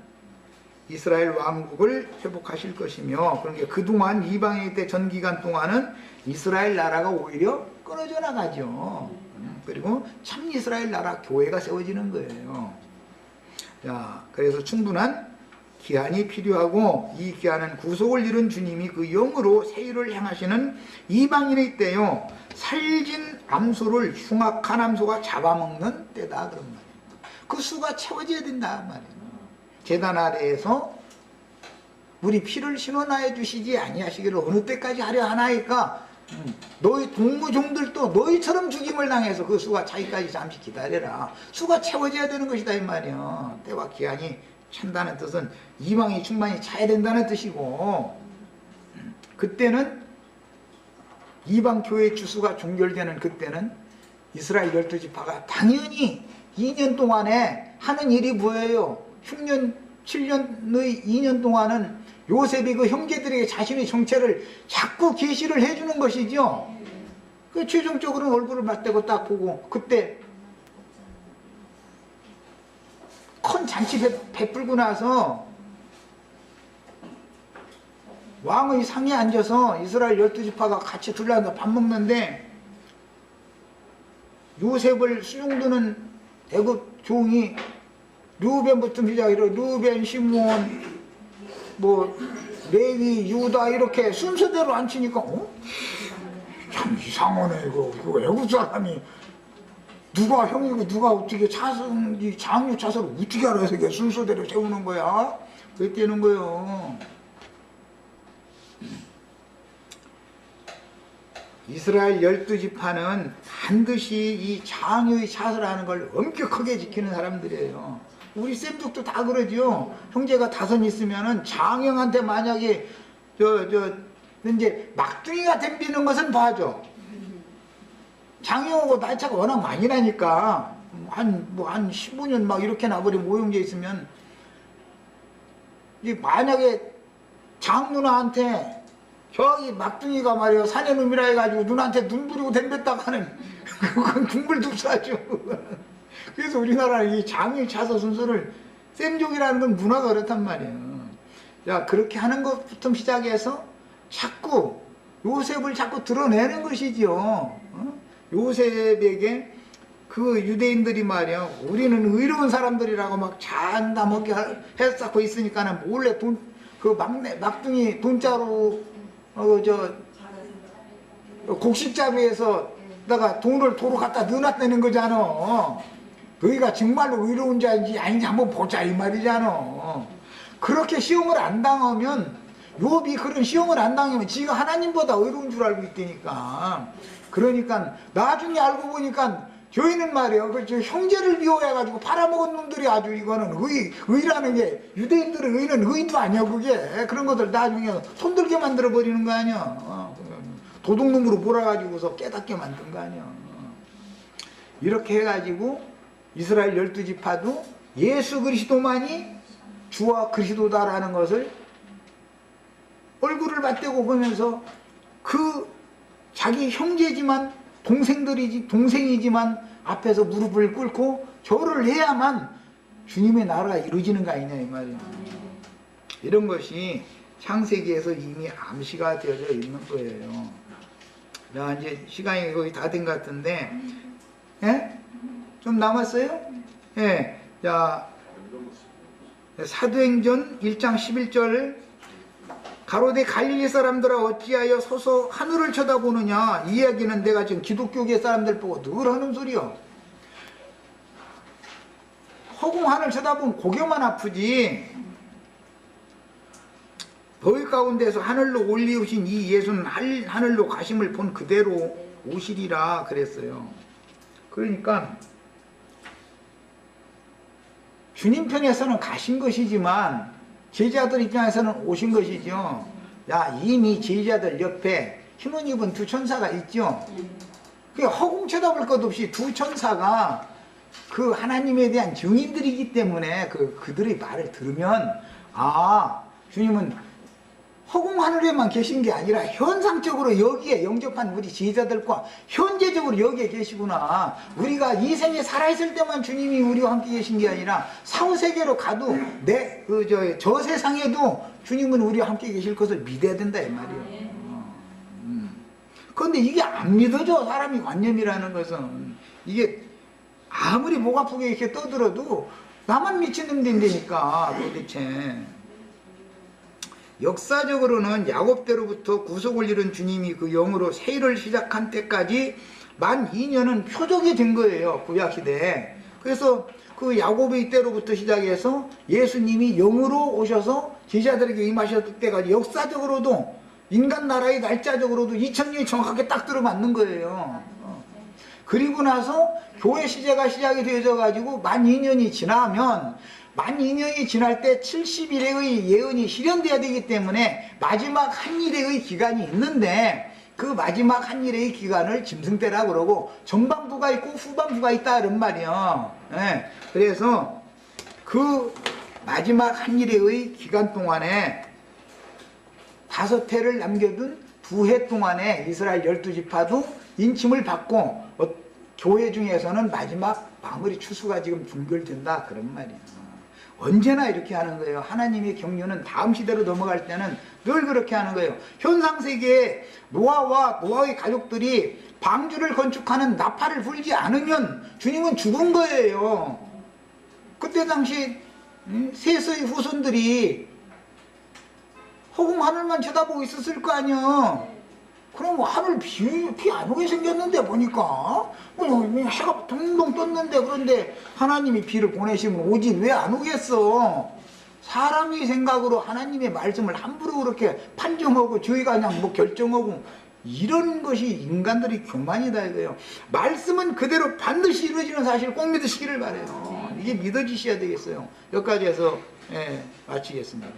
이스라엘 왕국을 회복하실 것이며 그러니까 그동안 이방인 때 전 기간 동안은 이스라엘 나라가 오히려 끊어져 나가죠. 그리고 참 이스라엘 나라 교회가 세워지는 거예요. 자, 그래서 충분한 기한이 필요하고 이 기한은 구속을 이룬 주님이 그 영으로 새 일을 행하시는 이방인의 때요 살진 암소를 흉악한 암소가 잡아먹는 때다 그런 말이에요. 그 수가 채워져야 된다 말이에요. 제단 아래에서 우리 피를 신원하여 주시지 아니하시기를 어느 때까지 하려 하나이까 너희 동무종들도 너희처럼 죽임을 당해서 그 수가 차기까지 잠시 기다려라. 수가 채워져야 되는 것이다 이 말이야. 때와 기한이 찬다는 뜻은 이방이 충만히 차야 된다는 뜻이고 그때는 이방 교회 주수가 종결되는 그때는 이스라엘 12지파가 당연히 2년 동안에 하는 일이 뭐예요? 6년 7년의 2년 동안은 요셉이 그 형제들에게 자신의 정체를 자꾸 계시를 해주는 것이죠. 그 최종적으로는 얼굴을 맞대고 딱 보고 그때 큰 잔치 베풀고 나서 왕의 상에 앉아서 이스라엘 12지파가 같이 둘러앉아 밥 먹는데 요셉을 수용두는 애굽 종이 르우벤부터 시작해서 르우벤, 시므온, 뭐 레위, 유다 이렇게 순서대로 앉히니까 참 이상하네 이거 애굽 사람이 누가 형이고 누가 어떻게 차선이 장유 차선을 어떻게 알아서 이게 순서대로 세우는 거야? 왜 떼는 거요? 이스라엘 12지파는 반드시 이 장유의 차서라는 걸 엄격하게 지키는 사람들이에요. 우리 쌤족도 다 그러죠. 형제가 5 있으면은 장형한테 만약에 이제 막둥이가 덤비는 것은 봐줘. 장애하고 나이차가 워낙 많이 나니까 한 15년 막 이렇게 나버린 모형제 있으면 이 만약에 장 누나한테 저기 막둥이가 말이야 산에 놈이라 해가지고 누나한테 눈 부리고 덤볐다가는 그건 국물뚝사죠. 그래서 우리나라는 이 장일 차서 순서를 쌤족이라는 건 문화가 그렇단 말이에요. 자, 그렇게 하는 것부터 시작해서 자꾸 요셉을 자꾸 드러내는 것이지요. 요셉에게 그 유대인들이 말이야 우리는 의로운 사람들이라고 막 잔다 먹게 해싸고 있으니까는 몰래 막둥이 돈자루 곡식잡이에서 내가 돈을 도로 갖다 넣어놨다는 거잖아. 너희가 정말로 의로운 자인지 아닌지 한번 보자 이 말이잖아. 그렇게 시험을 안 당하면 욥이 그런 시험을 안 당하면 지가 하나님보다 의로운 줄 알고 있다니까. 그러니까 나중에 알고 보니까 저희는 말이에요 그 형제를 미워해가지고 팔아먹은 놈들이 아주 이거는 의라는 게 유대인들의 의는 의도 아니야 그게. 그런 것들 나중에 손들게 만들어 버리는 거 아니야. 도둑놈으로 몰아가지고서 깨닫게 만든 거 아니야. 이렇게 해가지고 이스라엘 12지파도 예수 그리스도만이 주와 그리스도다라는 것을 얼굴을 맞대고 보면서 그 자기 형제지만 동생이지만 앞에서 무릎을 꿇고 절을 해야만 주님의 나라가 이루어지는 거 아니냐 이 말이에요. 이런 것이 창세기에서 이미 암시가 되어져 있는 거예요. 자, 이제 시간이 거의 다 된 것 같은데, 예? 좀 남았어요? 예. 자, 사도행전 1장 11절 가로되 갈릴리 사람들아 어찌하여 서서 하늘을 쳐다보느냐. 이 이야기는 내가 지금 기독교계 사람들 보고 늘 하는 소리요. 허공 하늘 쳐다보면 고개만 아프지. 너희 가운데서 하늘로 올리우신 이 예수는 하늘로 가심을 본 그대로 오시리라 그랬어요. 그러니까 주님 편에서는 가신 것이지만 제자들 입장에서는 오신 것이죠. 야, 이미 제자들 옆에 흰옷 입은 두 천사가 있죠. 그 허공 쳐다볼 것 없이 두 천사가 그 하나님에 대한 증인들이기 때문에 그들의 말을 들으면 아, 주님은 허공 하늘에만 계신 게 아니라 현상적으로 여기에 영접한 우리 제자들과 현재적으로 여기에 계시구나. 우리가 이 생에 살아있을 때만 주님이 우리와 함께 계신 게 아니라 사후세계로 가도 저 세상에도 주님은 우리와 함께 계실 것을 믿어야 된다 이 말이에요. 그런데 이게 안 믿어져. 사람이 관념이라는 것은. 이게 아무리 목 아프게 이렇게 떠들어도 나만 미친놈 된다니까 도대체. 역사적으로는 야곱때로부터 구속을 이룬 주님이 그 영으로 세일을 시작한 때까지 만 2년은 표적이 된 거예요. 구약시대에. 그래서 그 야곱의 때로부터 시작해서 예수님이 영으로 오셔서 제자들에게 임하셨을 때까지 역사적으로도 인간 나라의 날짜적으로도 2000년이 정확하게 딱 들어맞는 거예요. 그리고 나서 교회 시제가 시작이 되어져 가지고 만 2년이 지나면 만 2년이 지날 때 70일의 예언이 실현돼야 되기 때문에 마지막 한 일의 기간이 있는데 그 마지막 한 일의 기간을 짐승때라고 그러고 전반부가 있고 후반부가 있다 이런 말이에요. 네. 그래서 그 마지막 한 일의 기간 동안에 5해를 남겨둔 2해 동안에 이스라엘 12지파도 인침을 받고 교회 중에서는 마지막 마무리 추수가 지금 종결된다 그런 말이에요. 언제나 이렇게 하는 거예요. 하나님의 경륜은 다음 시대로 넘어갈 때는 늘 그렇게 하는 거예요. 현상세계에 노아와 노아의 가족들이 방주를 건축하는 나팔을 불지 않으면 주님은 죽은 거예요. 그때 당시 셋의 후손들이 허공 하늘만 쳐다보고 있었을 거 아니야. 그럼 하늘 비 안 오게 생겼는데 보니까 해가 동동 떴는데 그런데 하나님이 비를 보내시면 오지 왜 안 오겠어. 사람의 생각으로 하나님의 말씀을 함부로 그렇게 판정하고 저희가 그냥 뭐 결정하고 이런 것이 인간들의 교만이다 이거예요. 말씀은 그대로 반드시 이루어지는 사실을 꼭 믿으시기를 바라요. 이게 믿어지셔야 되겠어요. 여기까지 해서 마치겠습니다.